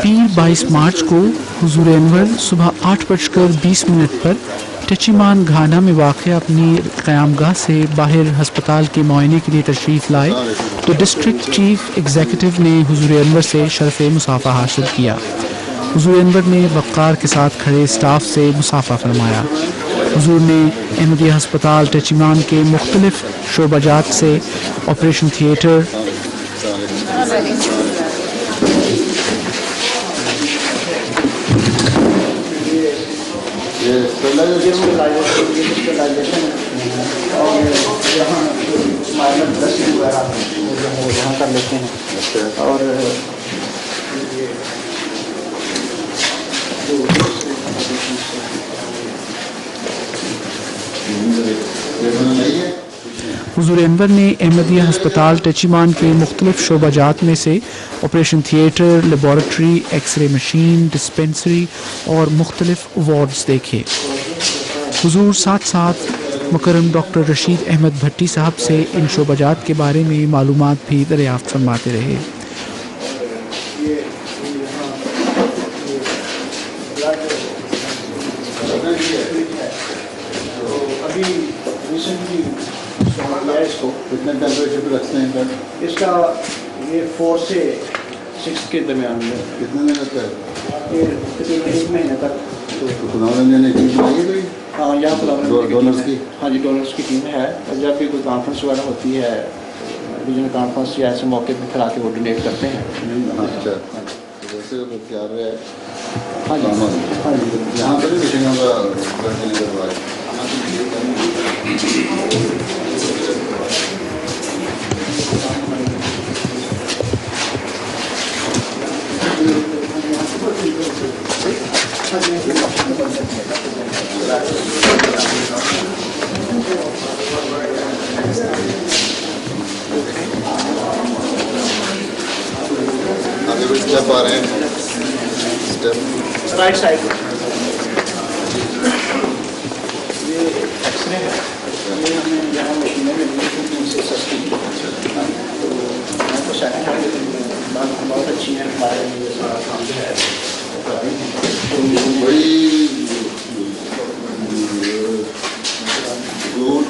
पीर 22 मार्च को हुजूर अनवर सुबह 8:20 पर टचीमान घाना में वाक़ अपनी क़यामगाह से बाहर हस्पताल के मुआयने के लिए तशरीफ़ लाए तो डिस्ट्रिक्ट चीफ एग्जीक्यूटिव ने हुजूर अनवर से शरफ़ मुसाफ़ा हासिल किया। हुजूर अनवर ने वक़ार के साथ खड़े स्टाफ से मुसाफ़ा फरमाया। हुजूर ने अहमदिया हस्पताल टचीमान के मुख्तलिफ शोबाजात से ऑपरेशन थिएटर, कर लेते हैं और हुजूर अनवर ने अहमदिया हस्पताल टचीमान के मुख्तलिफ शोबाजात में से operation theatre, laboratory, X-ray machine, dispensary और मुख्तलिफ वार्ड्स देखे। हुजूर साथ साथ मुकर्रम डॉक्टर रशीद अहमद भट्टी साहब से इन शोबाजात के बारे में मालूमात भी दरियाफ्त फरमाते रहे। इसको कितने टेम्परेचर पे रखते हैं सर? इसका ये 4 से 6 के दरमियान में। कितने दिन लगता है? ये तकरीबन 1 महीने तक। तो खुदावंद ने टीम बनाई है? हाँ, यहाँ डोनर्स की। हाँ जी, डोनर्स की टीम है। जब भी कोई कॉन्फ्रेंस वगैरह होती है, रीजनल कॉन्फ्रेंस या ऐसे मौके पर फिर आके वो डोनेट करते हैं। अच्छा, जैसे तैयार है। हाँ जी, हाँ जी, यहाँ पर भी स्टेप आ रहे हैं, स्टेप राइट साइड। ये एक्सरे है, ये हमें यहाँ मशीनें मिली से सस्ती, तो हमको सेकंड हैंड बहुत अच्छी है। हमारे लिए सारा काम जो है बड़ी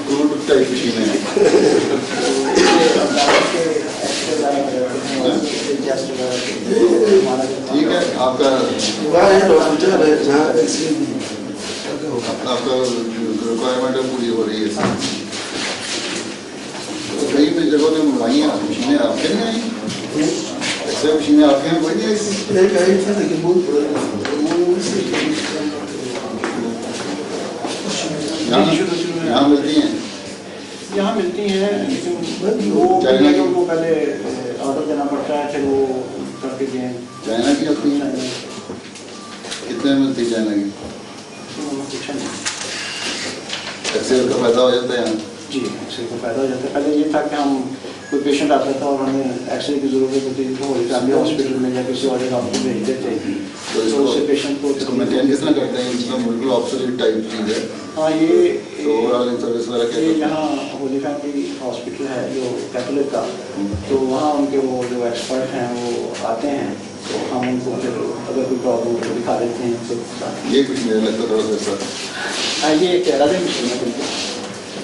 गुड टाइप मशीनें हैं। ठीक है, आपका रिक्वायरमेंट पूरी हो रही है। कई भी जगहों ने मंगवाई हैं मशीनें, आपके नहीं आई? ऐसे मशीनें आपके हैं? कोई नहीं आई? यहाँ मिलती हैं? यहाँ मिलती हैं, लेकिन वो उनको पहले ऑर्डर देना पड़ता है, फिर वो करके दें। चाइना की होती है? कितने में मिलती है चाइना की? एक्सेल का फायदा हो जाता है यहाँ? जी, एक्सरे का फ़ायदा हो जाता है। पहले ये था कि हम कोई पेशेंट आता था और हमें एक्सरे की ज़रूरत होती थी, तो फैमिली हॉस्पिटल में या किसी और जगह को भेज देते थे। तो उससे पेशेंट को मेंटेन कितना करते हैं? इसमें बिल्कुल ऑब्सोल्यूट टाइप चीज़ है। हाँ, ये ओवरऑल सर्विस वाला क्या? ये यहाँ होली फैमिली हॉस्पिटल है जो कैथोलिक का, तो वहाँ उनके वो जो एक्सपर्ट हैं वो आते हैं, तो हम उनको फिर अगर कोई प्रॉब्लम हो तो दिखा देते हैं। तो ये कुछ मेरा लगता थोड़ा सा सर, ये पैराडाइम मशीन है बिल्कुल,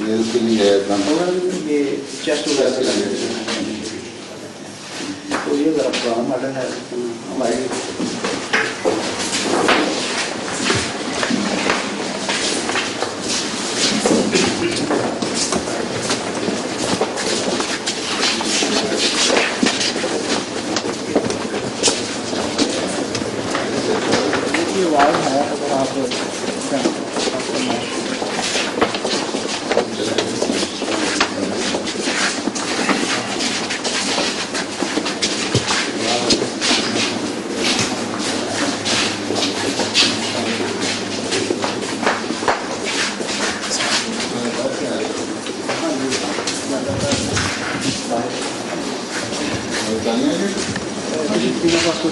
ये उसके लिए है। ये चेस्ट वगैरह तो ये ज़रा पुराना मॉडल है हमारी। ये वाल है, अगर आप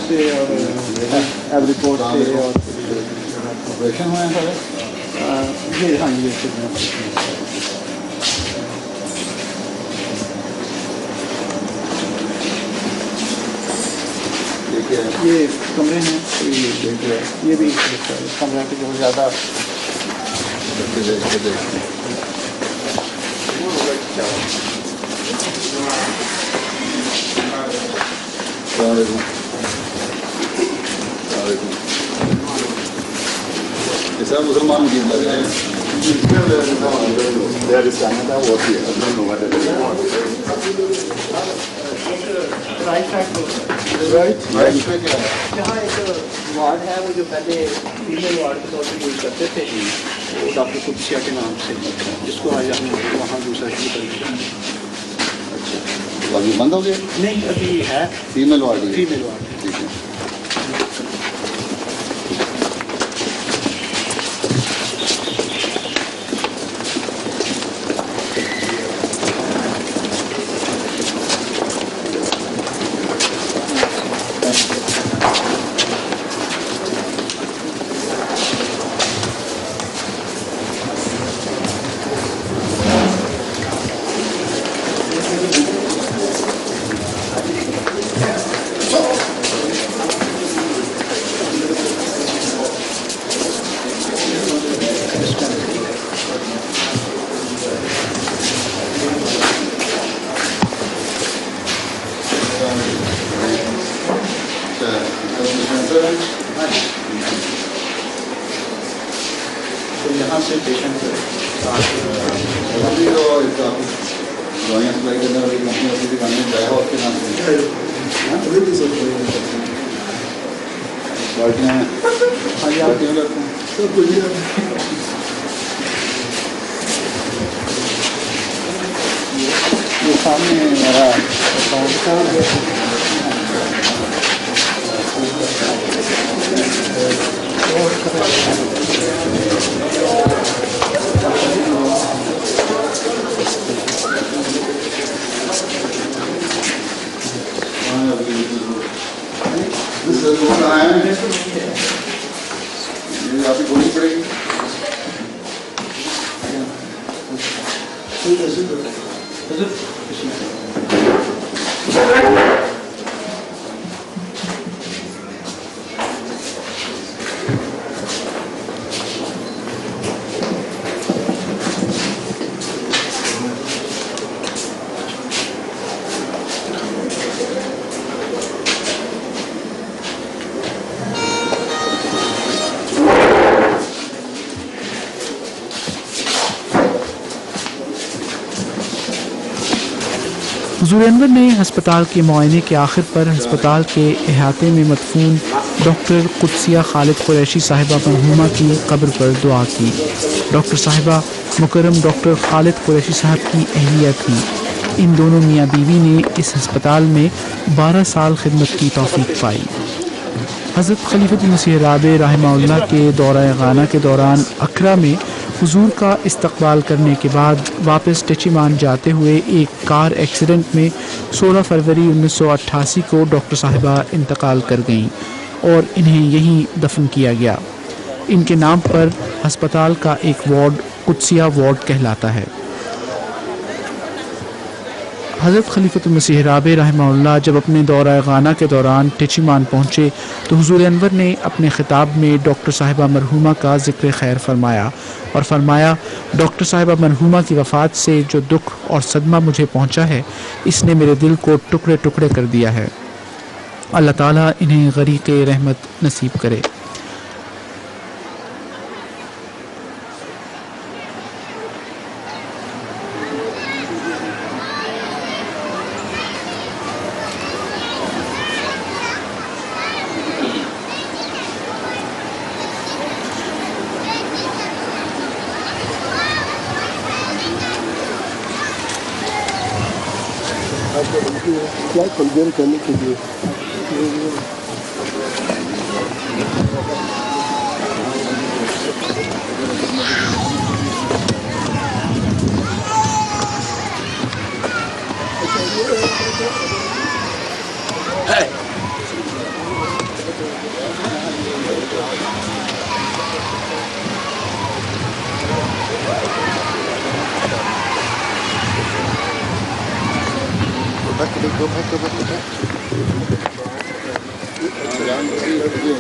से और रिपोर्ट से और ऑपरेशन हुए हैं सारे। ये हाँ ये ये कमरे हैं, ये भी कमरे के जो ज़्यादा सब मुसलमान की लग रहे हैं जहाँ एक वार्ड है वो जो पहले फीमेल वार्ड के तौर पर यूज़ करते थे वो डॉक्टर कुदसिया के नाम से, जिसको आज हमने वहाँ दूसरा शुरू कर दिया। तो अभी बंद हो गया? नहीं अभी है फीमेल वार्ड। Female ward. ठीक है। तो यहाँ से पेशेंट अभी तो दवाइयाँ सप्लाई करने वाली कंपनी होती थी, गाने जाया उसके नाम से बाल्टियाँ बाल्टियाँ लगते हैं। ये सामने मेरा अकाउंट ये आपकी गोली पड़ेगी। हुजूर अनवर ने अस्पताल के मुआयने के आखिर पर अस्पताल के अहाते में मदफून डॉक्टर कुदसिया खालिद कुरैशी साहिबा मरहूमा की कब्र पर दुआ की। डॉक्टर साहिबा मुकर्रम डॉक्टर खालिद कुरैशी साहब की अहलिया थी। इन दोनों मियाँ बीवी ने इस अस्पताल में 12 साल खिदमत की तौफीक पाई। हज़रत खलीफतुल मसीह राबे रहमहुल्लाह के दौरा गाना के दौरान अकरा में हुजूर का इस्तकबाल करने के बाद वापस टचीमान जाते हुए एक कार एक्सीडेंट में 16 फरवरी 1988 को डॉक्टर साहिबा इंतकाल कर गईं और इन्हें यहीं दफन किया गया। इनके नाम पर अस्पताल का एक वार्ड कुदसिया वार्ड कहलाता है। हज़रत खलीफतुल मसीह राबे रहमहुल्लाह जब अपने दौरा गाना के दौरान टचीमान पहुँचे तो हुजूर अनवर ने अपने खिताब में डॉक्टर साहिबा मरहूमा का जिक्र खैर फरमाया और फरमाया, डॉक्टर साहिबा मरहूमा की वफ़ात से जो दुख और सदमा मुझे पहुँचा है इसने मेरे दिल को टुकड़े टुकड़े कर दिया है। अल्लाह ताला इन्हें गरीक़े रहमत नसीब करे। क्या कमजोर करने के लिए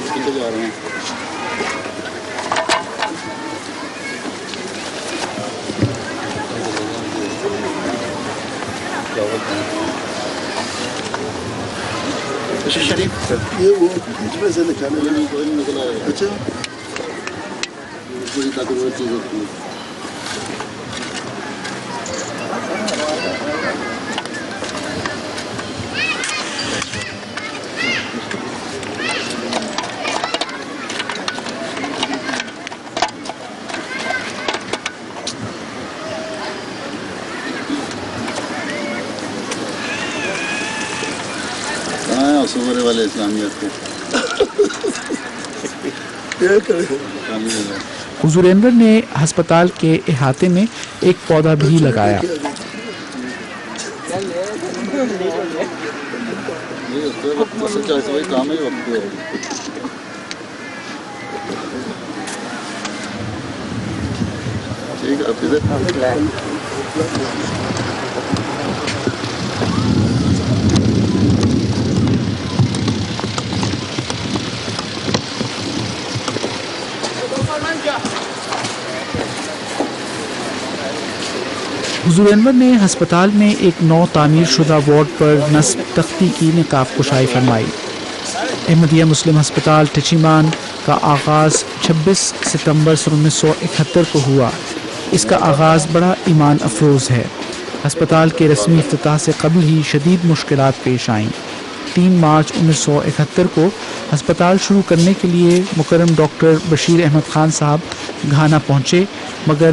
कितने जा रहे हैं शरीफ ये वो बीच में से निकाले कोई नहीं निकला है अच्छा बड़ी ताकतवर चीज़ होती है कहाँ है असुवरे वाले इस्लामियत के ये करे हुजूर अनवर ने अस्पताल के अहाते में एक पौधा भी लगाया। ये उसके वक्त से चाहे वही काम ही वक्त पे है ठीक है अब इधर हुजूर अनवर ने अस्पताल में एक नौ तामीर शुदा वार्ड पर नस्ब तख्ती की निकाब कुशाई फरमाई। अहमदिया मुस्लिम अस्पताल टचीमान का आगाज़ 26 सितंबर 1971 को हुआ। इसका आगाज़ बड़ा ईमान अफरोज़ है। अस्पताल के रस्मी इफ्तिताह से कबल ही शदीद मुश्किलात पेश आईं। 3 मार्च 1971 को अस्पताल शुरू करने के लिए मुकर्रम डॉक्टर बशीर अहमद खान साहब घाना पहुँचे, मगर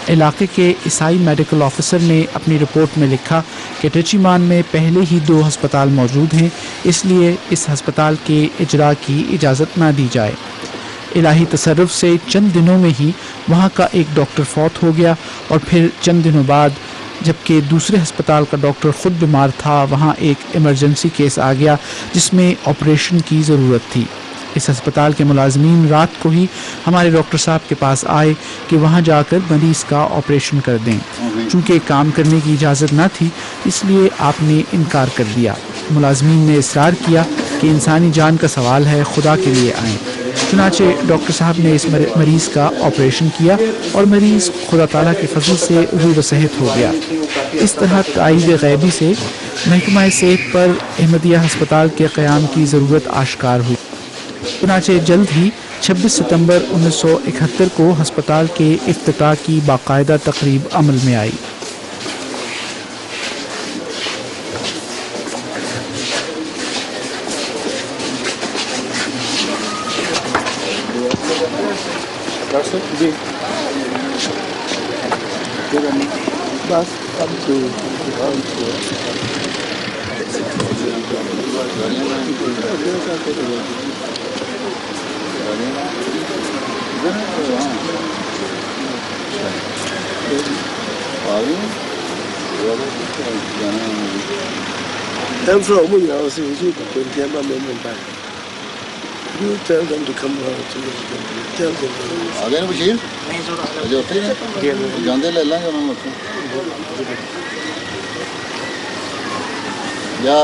इलाके के ईसाई मेडिकल ऑफिसर ने अपनी रिपोर्ट में लिखा कि टचीमान में पहले ही 2 अस्पताल मौजूद हैं, इसलिए इस अस्पताल के इजरा की इजाज़त ना दी जाए। इलाही तसर्रुफ से चंद दिनों में ही वहाँ का एक डॉक्टर फौत हो गया और फिर चंद दिनों बाद जबकि दूसरे अस्पताल का डॉक्टर ख़ुद बीमार था, वहाँ एक इमरजेंसी केस आ गया जिसमें ऑपरेशन की ज़रूरत थी। इस अस्पताल के मुलाजमीन रात को ही हमारे डॉक्टर साहब के पास आए कि वहाँ जाकर मरीज़ का ऑपरेशन कर दें। चूँकि काम करने की इजाज़त न थी, इसलिए आपने इनकार कर दिया। मुलाजमीन ने इसरार किया कि इंसानी जान का सवाल है, खुदा के लिए आएँ। चुनाचे डॉक्टर साहब ने इस मरीज़ का ऑपरेशन किया और मरीज़ खुदा ताला के फजल से रूह सेहत हो गया। इस तरह ताईद गैबी से महकमा सेहत पर अहमदिया अस्पताल के क़याम की ज़रूरत आश्कार हुई। चुनाचे जल्द ही 26 सितंबर 1971 को अस्पताल के इफ्तिताह की बाकायदा तकरीब अमल में आई। जी बस अब तो I'm from Mungo, so you can tell them back. You tell them to come around to tell them. आ गए ना बशीर अजय उत्थे ने जांदे ले लांगे उन्होंने उत्थे या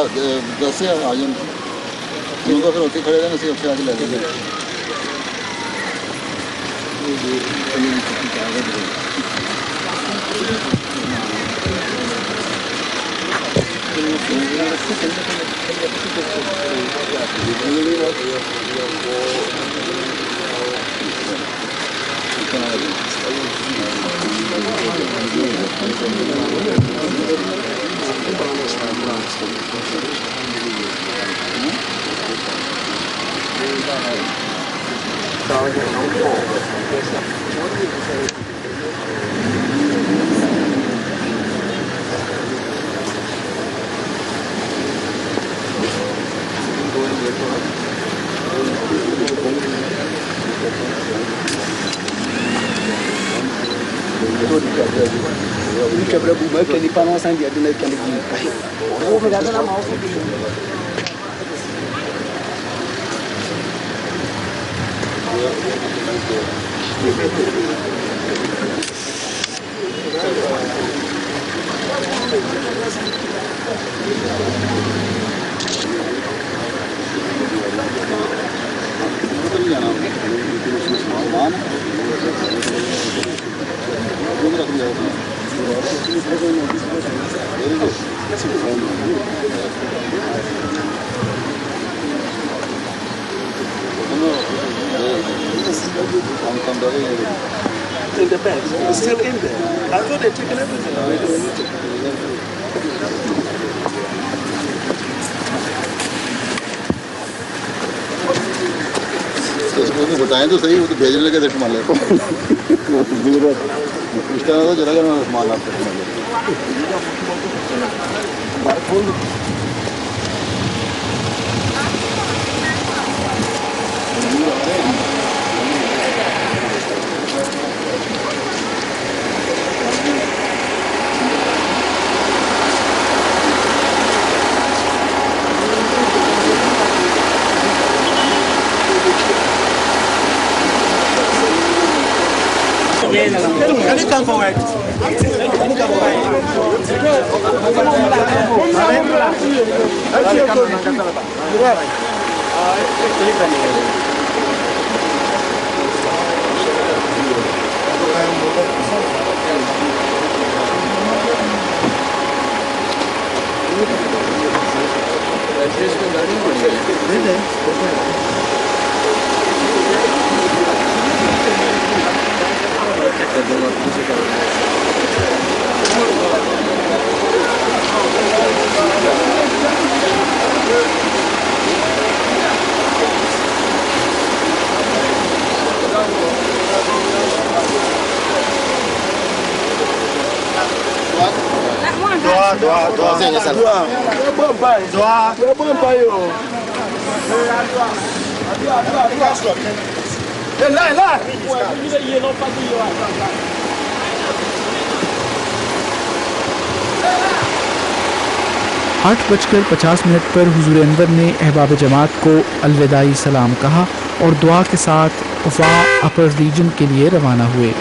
10 से आ जान उनको फिर उत्थे खड़े रहना सी उत्थे आके ले लेंगे In the bag, it's still in there. I thought they'd taken everything away. They were तो उसको बताएं तो सही, वो तो भेजने लगे थे माले इस तरह तो चला गया माल आपको Can you come forward? Can you come आठ बजकर 50 मिनट पर हुजूर अनवर ने अहबाब जमात को अलविदाई सलाम कहा और दुआ के साथ वाह अपर रीजन के लिए रवाना हुए।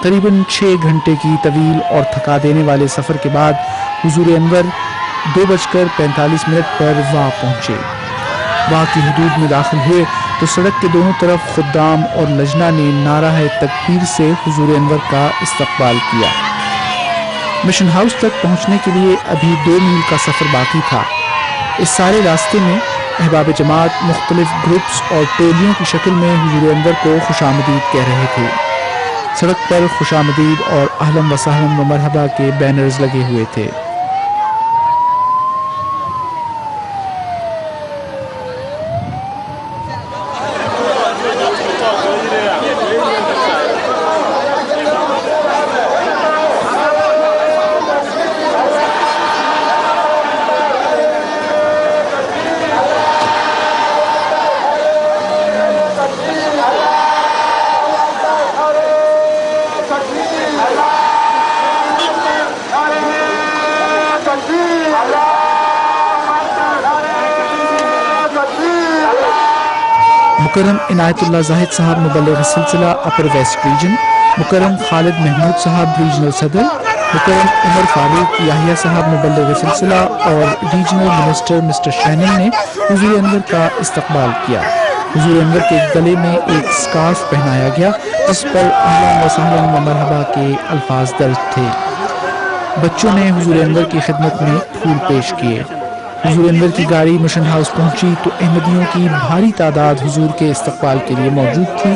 करीबन 6 घंटे की तवील और थका देने वाले सफ़र के बाद हुजूर अनवर 2:45 पर वहाँ पहुँचे। वहाँ की हदूद में दाखिल हुए तो सड़क के दोनों तरफ खुद्दाम और लजना ने नारा तकबीर से हुजूर अनवर का इस्तकबाल किया। मिशन हाउस तक पहुँचने के लिए अभी 2 मील का सफ़र बाकी था। इस सारे रास्ते में अहबाब जमात मुख्तलिफ ग्रुप्स और टोलियों की शक्ल में हुजूर अनवर को खुशामदीद कह रहे थे। सड़क पर खुशामदीद और अहलन व सहलन व मरहबा के बैनर्स लगे हुए थे। मुकर्रम इनायतुल्लाह जाहिद साहब मुबल्लिग सिलसिला अपर वेस्ट रीजन, मुकर्रम खालिद महमूद साहब रीजनल सदर, मुकर्रम उमर फारूक याहिया साहब मुबल्लिग सिलसिला और रीजनल मिनिस्टर मिस्टर शैनिंग ने हुजूर अनवर का इस्तकबाल किया। हुजूर अनवर के गले में एक स्कार्फ पहनाया गया जिस पर अहलन व सहलन व मरहबा के अल्फाज दर्ज थे। बच्चों ने हुजूर अनवर की खिदमत में फूल पेश किए। हुजूर अनवर की गाड़ी मिशन हाउस पहुंची तो अहमदियों की भारी तादाद हुजूर के इस्तकबाल के लिए मौजूद थी।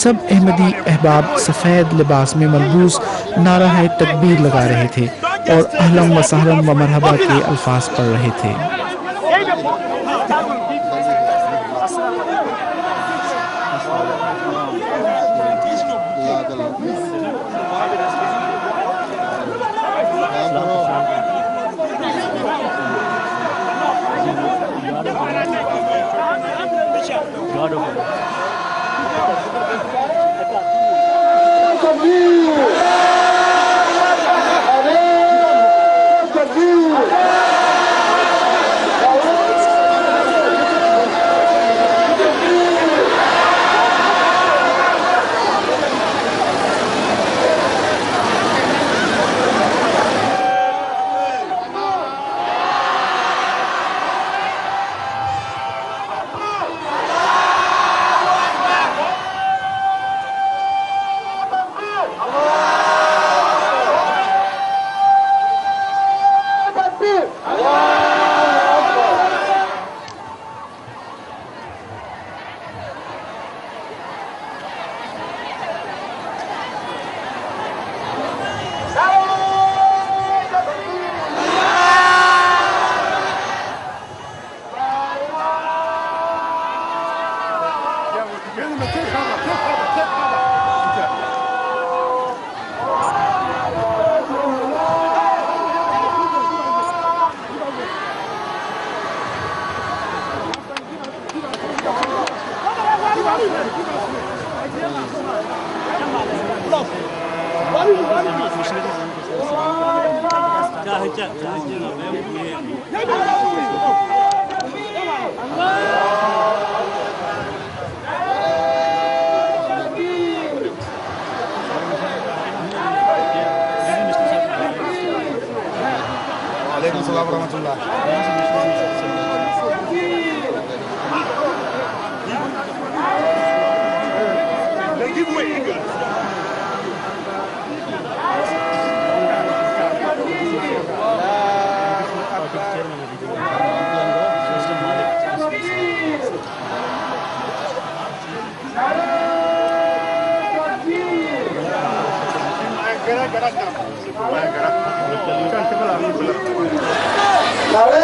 सब अहमदी अहबाब सफ़ेद लिबास में मलबूस नारा तकबीर लगा रहे थे और अहलन व सहलन व मरहबा के अल्फाज पढ़ रहे थे।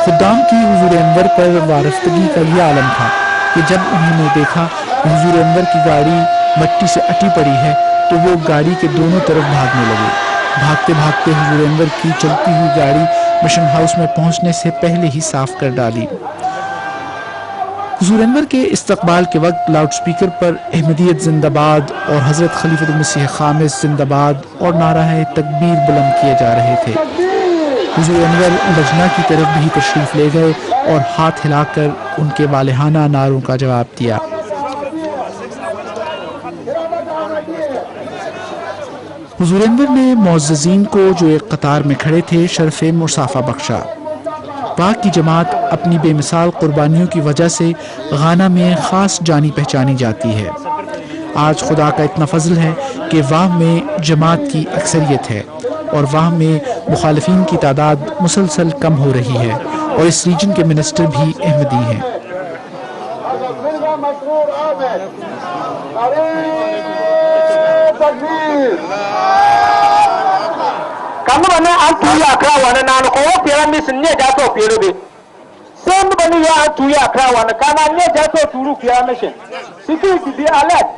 खुद्दाम की हुजूर अनवर पर वारफ्तगी का यह आलम था कि जब उन्होंने देखा हुजूर अनवर की गाड़ी मट्टी से अटी पड़ी है तो वो गाड़ी के दोनों तरफ भागने लगे। भागते भागते हुजूर अनवर की चलती हुई गाड़ी मिशन हाउस में पहुंचने से पहले ही साफ कर डाली। हुजूर अनवर के इस्तकबाल के वक्त लाउडस्पीकर पर अहमदियत जिंदाबाद और हज़रत खलीफतुल मसीह खामिस जिंदाबाद और नारा तकबीर बुलंद किए जा रहे थे। हुजूर अनवर लजना की तरफ भी तशरीफ ले गए और हाथ हिलाकर उनके वालिहाना नारों का जवाब दिया। हुजूर अनवर ने मुअज़्ज़िज़ीन को जो एक कतार में खड़े थे शर्फ़ मुसाफ़ा बख्शा। पाक की जमात अपनी बेमिसाल कुर्बानियों की वजह से गाना में ख़ास जानी पहचानी जाती है। आज खुदा का इतना फजल है कि वाह में जमात की अक्सरियत है और वाह में मुखालिफिन की तादाद मुसलसल कम हो रही है और इस रीजन के मिनिस्टर भी अहमदी हैं। kamu bana an tuya akra wana nan ko pera mis ne ja to pero be sem bani ya an tuya akra wana kana ne ja to turu pera mission security be alert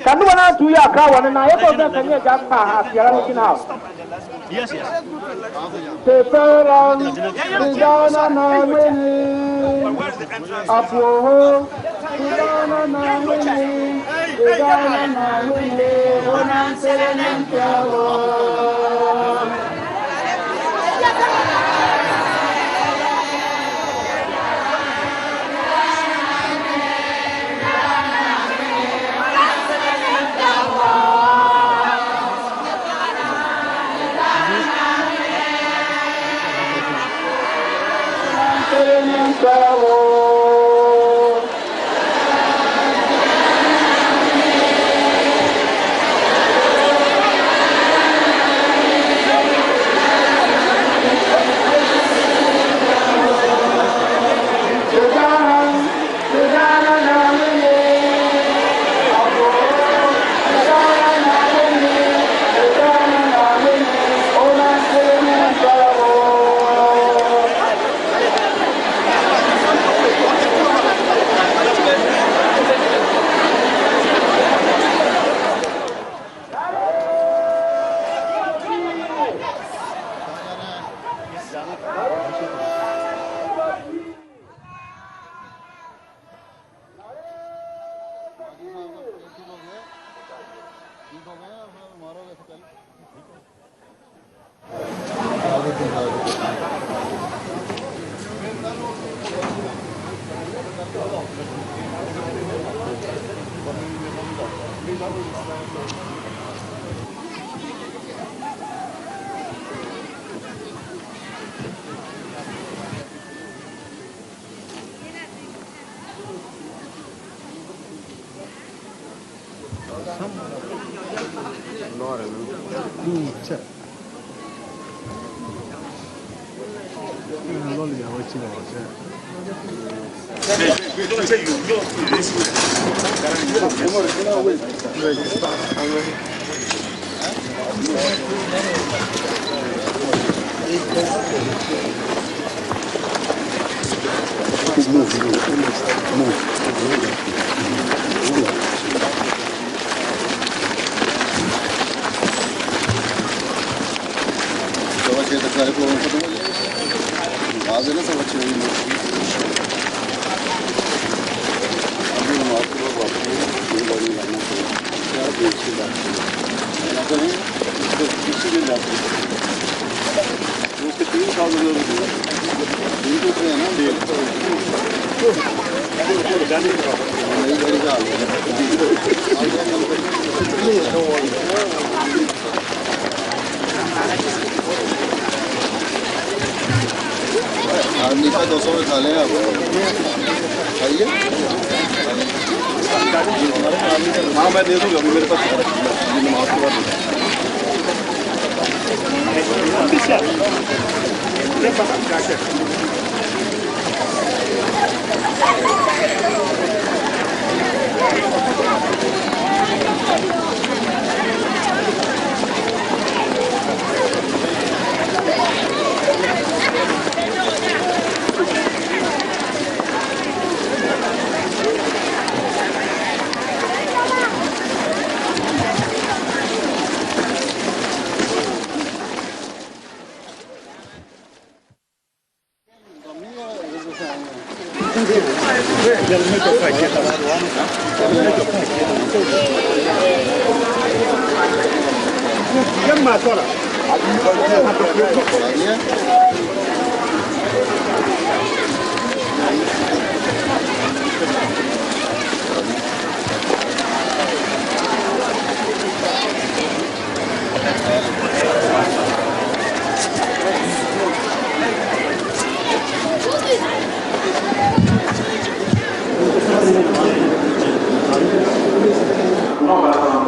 kamu bana an tuya akra wana na ya to da kanye ja ka ha pera mission ha yes te peran dana na meni apo dana na meni dana na meni onan selen tawo army का 200 में खा लें आप खाइए। हाँ मैं दे दूँगा, अभी मेरे पास नमाज के बाद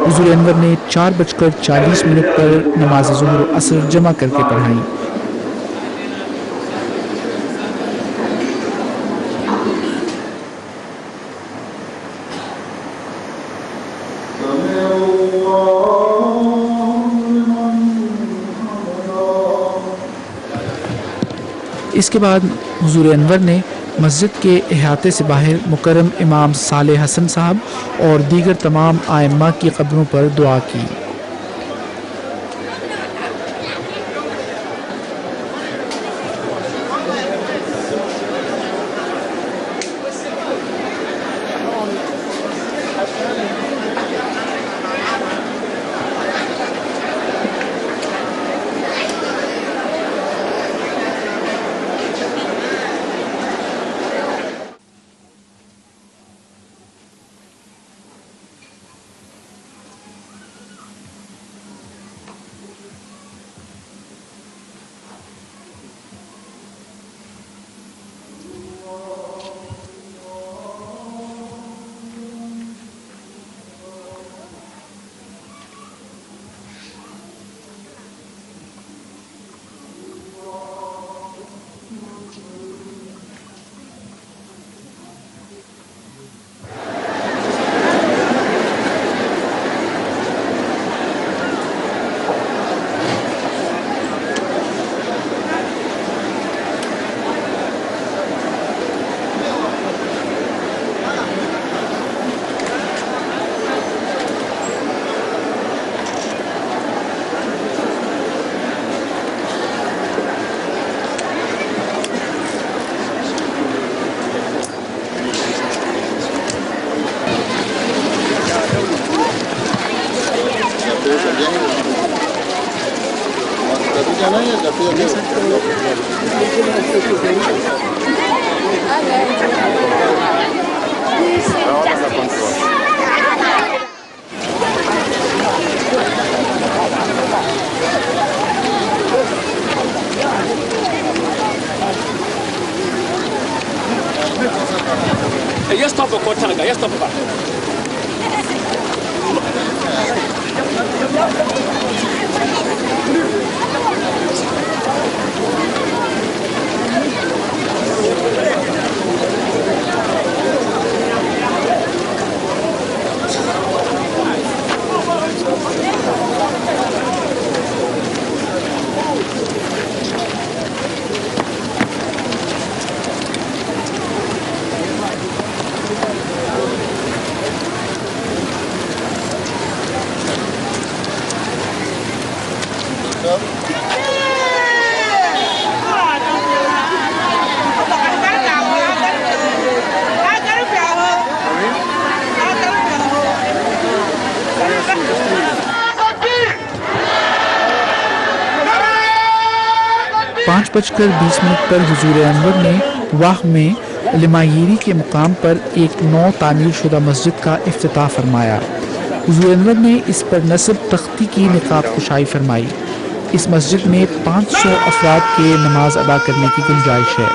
हुजूर अनवर ने 4:40 पर नमाज ज़ुहर और असर जमा करके पढ़ाई। इसके बाद हुजूर अनवर ने मस्जिद के अहाते से बाहर मुकर्रम इमाम सालेह हसन साहब और दीगर तमाम आइम्मा की कब्रों पर दुआ की। Ya stop cortando, ya stop. पाँच बजकर 20 पर हुजूर अनवर ने वाह में लिमायरी के मुकाम पर एक नौ तामीर शुदा मस्जिद का इफ्तिताह फरमाया। हुजूर अनवर ने इस पर नस्ब तख्ती की निकाब कुशाई फरमाई। इस मस्जिद में 500 अफराद के नमाज अदा करने की गुंजाइश है।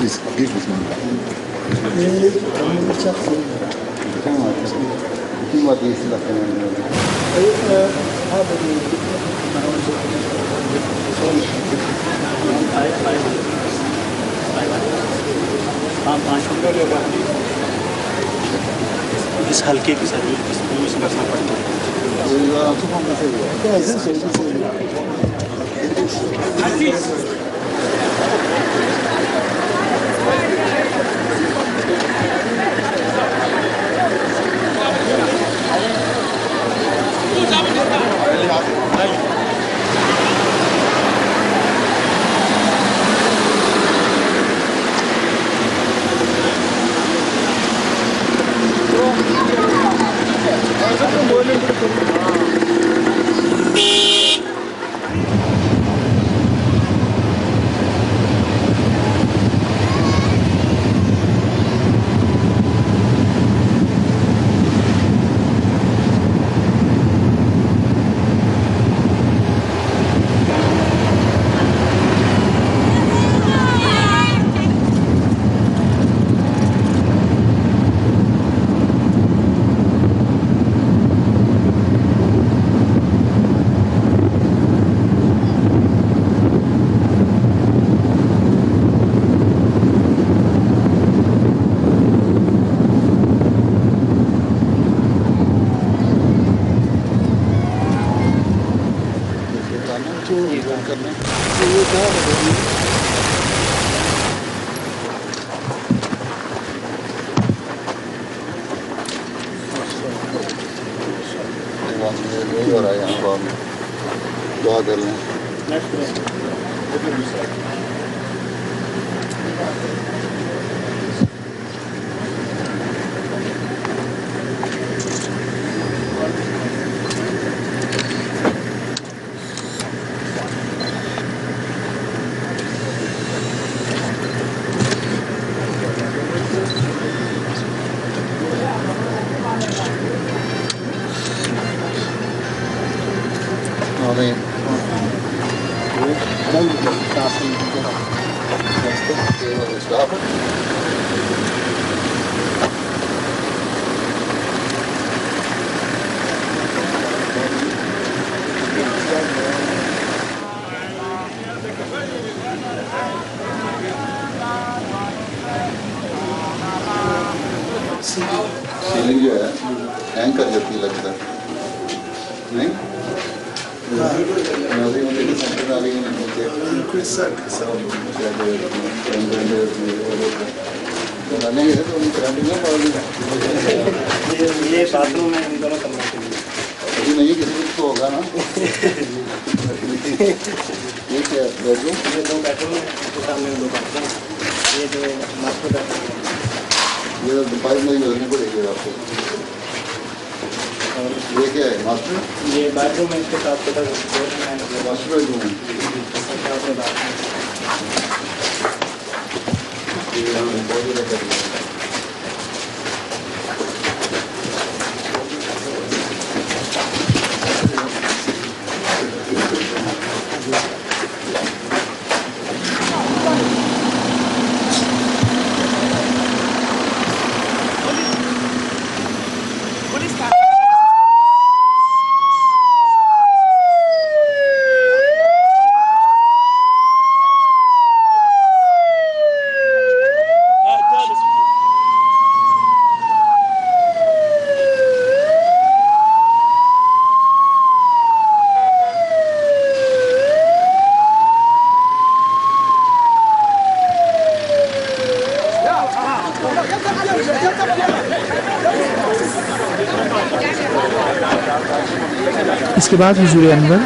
Please, give this one. इस हल्के की सर्विस समझना पड़ता है। यही हो रहा है यहाँ पर, दुआ कर लें। Stop it. सीलिंग जो है हैंग कर जाती है लगता है नहीं सेंटर में आ गई बनाने गए तो करंट नहीं ये बाथरूम में दोनों कमरे के लिए अभी नहीं किसी कुछ तो होगा ना ये क्या बेडरूम ये 2 बेडरूम है उसके सामने 2 बाथरूम ये जो मास्टर बेडरूम ये पाइप नहीं बदलनी पड़ेगी आपको ये क्या है मास्टर ये बेडरूम है इसके साथ छोटा मास्टर बेडरूम है बहुत ज़्यादा कर लिया इसके बाद हुजूर अनवर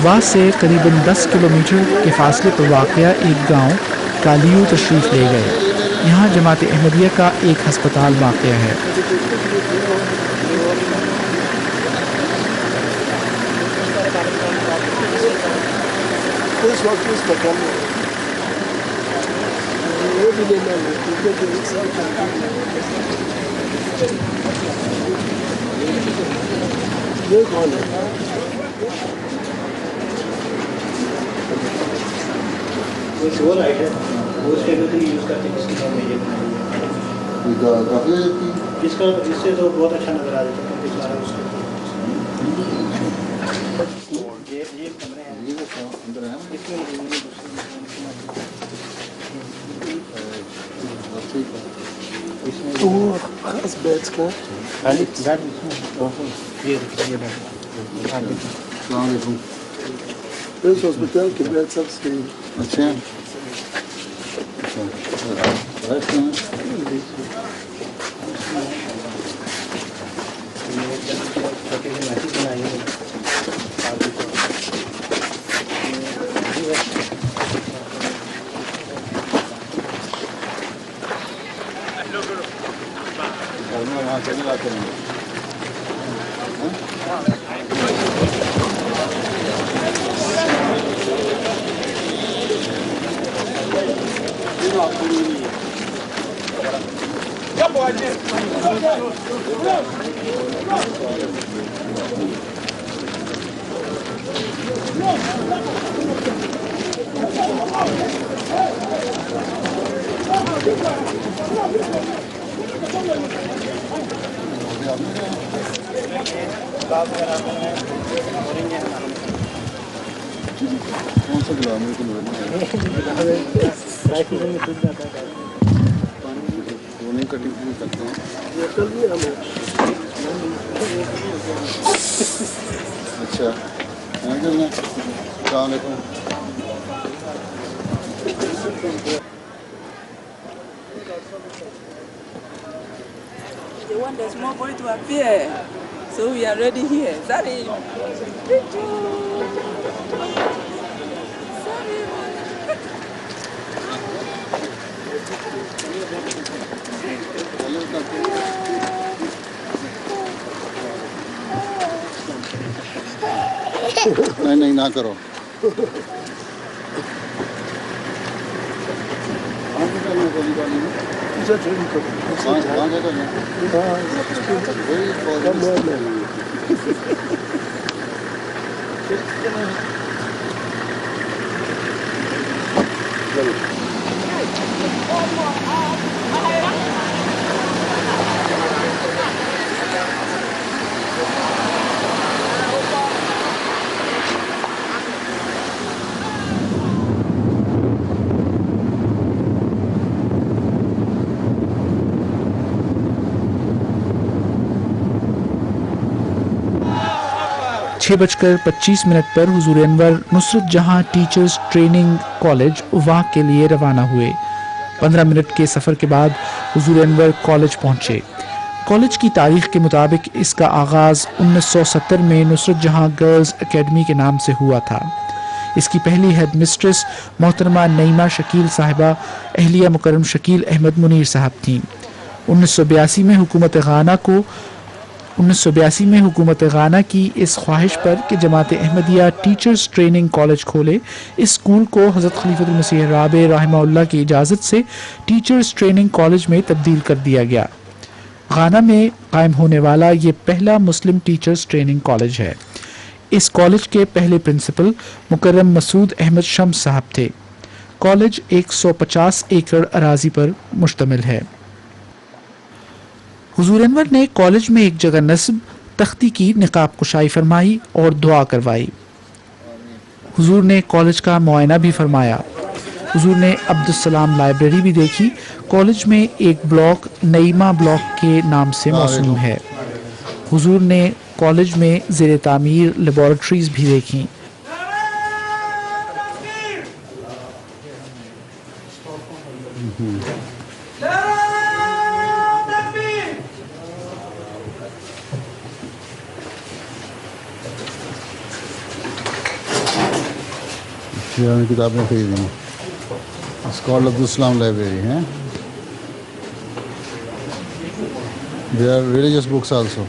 वहाँ से करीबन 10 किलोमीटर के फासले पर वाक़या एक गांव कालियू तशरीफ़ ले गए। यहाँ जमात अहमदिया का एक हस्पताल वाक़या है। वो लाइट है वो स्टेबल यूज़ करते हैं इसकी में ये काफ़ी हो जाती है इसका इससे तो बहुत अच्छा नज़र आ जाता है क्योंकि सारा उसका ये कमरे हैं ये तो अंदर है इसमें खास बैच का गाड़ी गाड़ी ये देखिए गाड़ी अस्सलाम वालेकुम। इस हॉस्पिटल के बैच सब सही। अच्छे हैं। अच्छा छोटे से मैसेज बनाए हैं वहाँ चले जाते हैं। कौन सा गिला मेरे को नहीं कटिंग नहीं करते हैं। ये कल भी हमें अच्छा यहाँ चलना। अस्सलाम वालेकुम। They want the small boy to appear, so we are ready here. Sorry. नहीं नहीं ना करो। इसे ट्रेन करो। कहाँ क्या करना? कम हुआ नहीं। छः बजकर 25 मिनट पर हुजूर अनवर नुसरत जहां टीचर्स ट्रेनिंग कॉलेज उवा के लिए रवाना हुए। 15 मिनट के सफ़र के बाद हुजूर अनवर कॉलेज पहुंचे। कॉलेज की तारीख के मुताबिक इसका आगाज़ 1970 में नुसरत जहां गर्ल्स एकेडमी के नाम से हुआ था। इसकी पहली हेड मिस्ट्रेस मोहतरमा नईमा शकील साहिबा अहलिया मुकर्रम शकील अहमद मुनीर साहब थीं। 1982 में हुकूमत गाना की इस ख्वाहिश पर कि जमात अहमदिया टीचर्स ट्रेनिंग कॉलेज खोले, इस स्कूल को हज़रत खलीफतुल मसीह राबे रहमहुल्लाह की इजाज़त से टीचर्स ट्रेनिंग कॉलेज में तब्दील कर दिया गया। गाना में कायम होने वाला ये पहला मुस्लिम टीचर्स ट्रेनिंग कॉलेज है। इस कॉलेज के पहले प्रिंसिपल मुकर्रम मसूद अहमद शम्स साहब थे। कॉलेज 150 एकड़ अराजी पर मुश्तमिल है। हुजूर अनवर ने कॉलेज में एक जगह नस्ब तख्ती की निकाब कुशाई फरमाई और दुआ करवाई। हुजूर ने कॉलेज का मुआयना भी फरमाया। हुजूर ने अब्दुस्सलाम लाइब्रेरी भी देखी। कॉलेज में एक ब्लॉक नईमा ब्लॉक के नाम से मौसूम है। हुजूर ने कॉलेज में ज़ेर तामीर लेबॉरेटरीज भी देखी। किताबें खरीदी हैं। It's called Abdussalam Library, हैं? There are religious books also.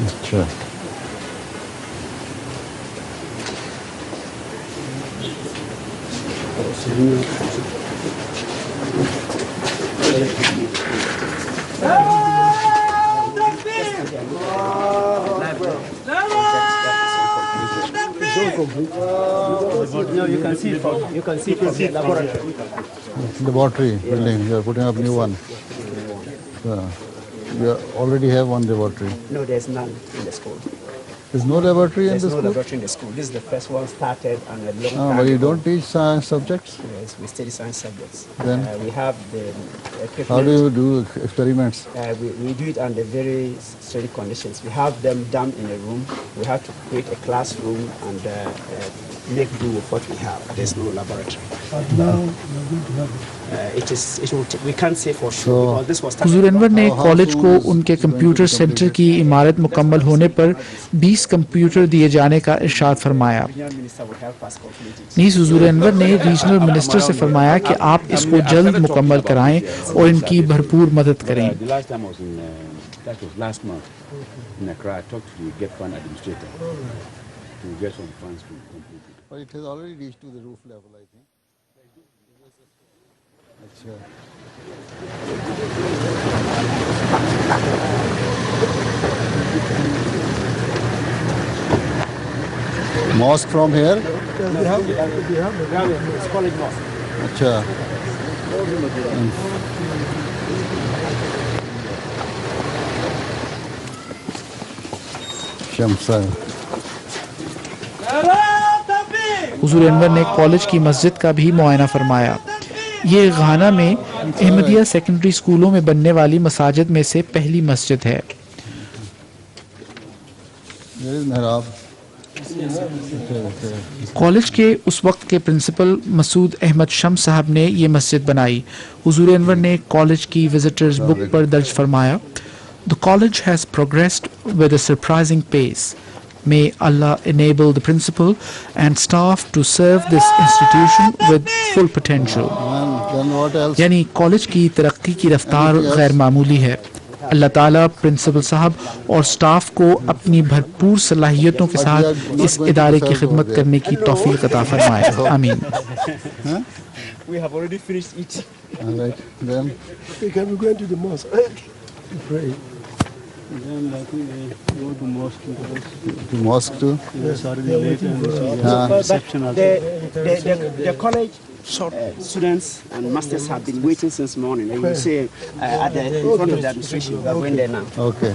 अच्छा No, you can see from the laboratory. Laboratory building, you are putting up new one. You already have one laboratory. No, there's none in the school. There's no laboratory in There's the no school? laboratory in the school. This is the first one started on a long Oh, time but you ago. don't teach science subjects? Yes, we study science subjects. Then? We have the equipment. How do you do experiments? We do it under very strict conditions. We have them done in a room. We have to create a classroom and make do with what we have. There's no laboratory. But now we're going to have it. We can't say for sure So- because this was Hazur started. Anwar ने college को उनके computer centre की इमारत मुकम्मल होने पर 20 computer दिए जाने का इरशाद फरमाया। Regional minister will help us complete it. नीस हुजूर अनवर ने रीजनल मिनिस्टर से फरमाया कि आप इसको जल्द मुकम्मल कराएं और इनकी भरपूर मदद करें। The last time I was in, that was last month in Accra. I talked to the GET Fund administrator to get some funds to complete it. But it has already reached to the roof level, I think. Achha. Mosque from here? It's college mosque. Achha. Shamsa. हुजूर अनवर ने college की मस्जिद का भी मुआयना फरमाया। ये घाना में Ahmadiyya secondary स्कूलों में बनने वाली मसाजिद में से पहली मस्जिद है। There is Mihrab. कॉलेज के उस वक्त के प्रिंसिपल मसूद अहमद शम्स साहब ने ये मस्जिद बनाई। हुजूर अनवर ने कॉलेज की विजिटर्स बुक पर दर्ज फरमाया, the college has progressed with a surprising pace. May Allah enable the principal and staff to serve this institution with full potential. Then what else? यानी कॉलेज की तरक्की की रफ्तार गैर मामूली है। अल्लाह ताला प्रिंसिपल साहब और स्टाफ को अपनी भरपूर सलाहियतों के साथ इस इदारे की खिदमत करने की तौफीक अता फरमाए। आमीन। We have already finished it. All right. Then we can be going to the mosque to pray. to mosque too. The college students and masters have been waiting since morning. And you say in front of the administration, we are going there now. Okay.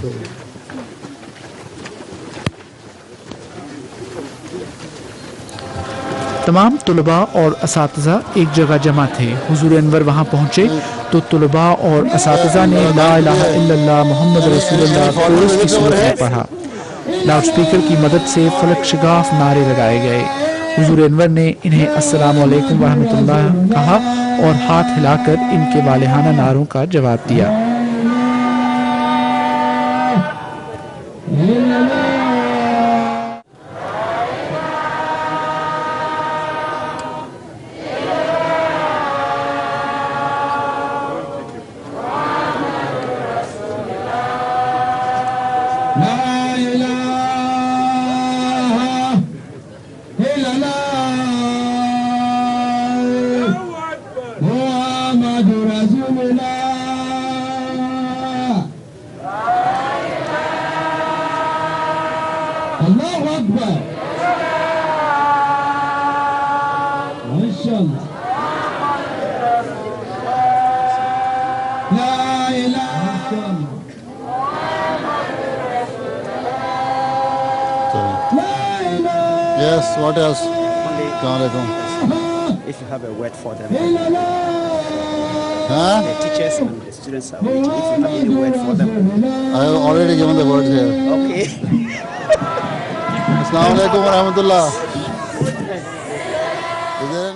तमाम तुलबा और असातिज़ा एक जगह जमा थे। हुजूर अनवर वहाँ पहुँचे तो तुलबा और असातिज़ा ने ला इलाहा इल्लल्लाह मुहम्मद रसूलुल्लाह कोरस की सूरत में पढ़ा। लाउडस्पीकर की मदद से फलक शगाफ नारे लगाए गए। हुजूर अनवर ने इन्हें अस्सलाम वालेकुम व रहमतुल्लाह कहा और हाथ हिलाकर इनके वालिहाना नारों का जवाब दिया। Yes, what else? Assalamualaikum. If you have a word for them, Huh? the teachers and the students are waiting. If you have any word for them, I have already given the words here. okay. Assalamualaikum warahmatullah. Is there